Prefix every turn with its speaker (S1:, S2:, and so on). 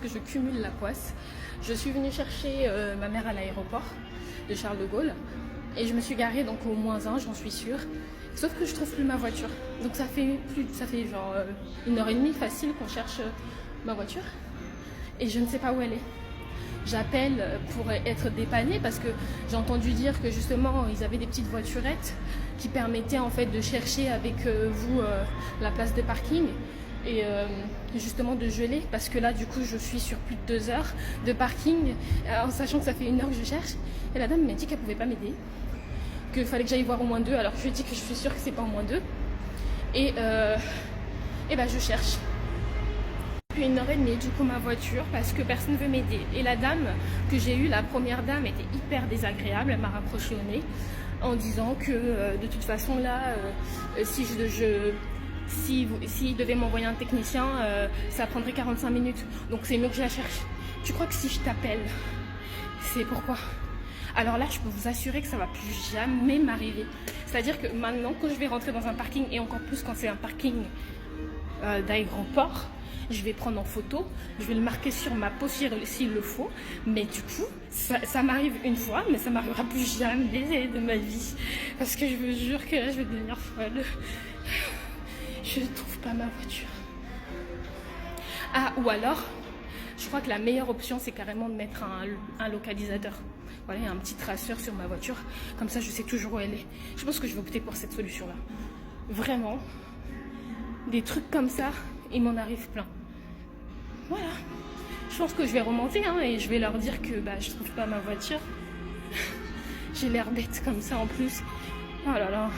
S1: que je cumule la poisse. Je suis venue chercher ma mère à l'aéroport de Charles de Gaulle et je me suis garée donc au -1, j'en suis sûre. Sauf que je trouve plus ma voiture. Donc ça fait genre 1h30 facile qu'on cherche ma voiture et je ne sais pas où elle est. J'appelle pour être dépannée parce que j'ai entendu dire que justement ils avaient des petites voiturettes qui permettaient en fait de chercher avec vous la place de parking et justement de geler, parce que là du coup je suis sur plus de 2 heures de parking en sachant que ça fait 1 heure que je cherche, et la dame m'a dit qu'elle pouvait pas m'aider, qu'il fallait que j'aille voir au -2, alors je lui ai dit que je suis sûre que c'est pas au -2 et ben je cherche depuis 1h30 du coup ma voiture parce que personne ne veut m'aider. Et la dame que j'ai eue, la première dame, était hyper désagréable. Elle m'a rapproché au nez en disant que de toute façon là, s'il devait m'envoyer un technicien, ça prendrait 45 minutes. Donc c'est mieux que je la cherche. Tu crois que si je t'appelle, c'est pourquoi? Alors là, je peux vous assurer que ça va plus jamais m'arriver. C'est-à-dire que maintenant, quand je vais rentrer dans un parking, et encore plus quand c'est un parking d'aéroport, je vais prendre en photo, je vais le marquer sur ma peau s'il le faut, mais du coup, ça m'arrive une fois, mais ça m'arrivera plus jamais de ma vie, parce que je vous jure que là, je vais devenir folle. Je ne trouve pas ma voiture. Ah, ou alors, je crois que la meilleure option, c'est carrément de mettre un localisateur. Voilà, il y a un petit traceur sur ma voiture, comme ça je sais toujours où elle est. Je pense que je vais opter pour cette solution-là. Vraiment, des trucs comme ça, il m'en arrive plein. Voilà, je pense que je vais remonter et je vais leur dire que je trouve pas ma voiture. J'ai l'air bête comme ça en plus. Oh là là.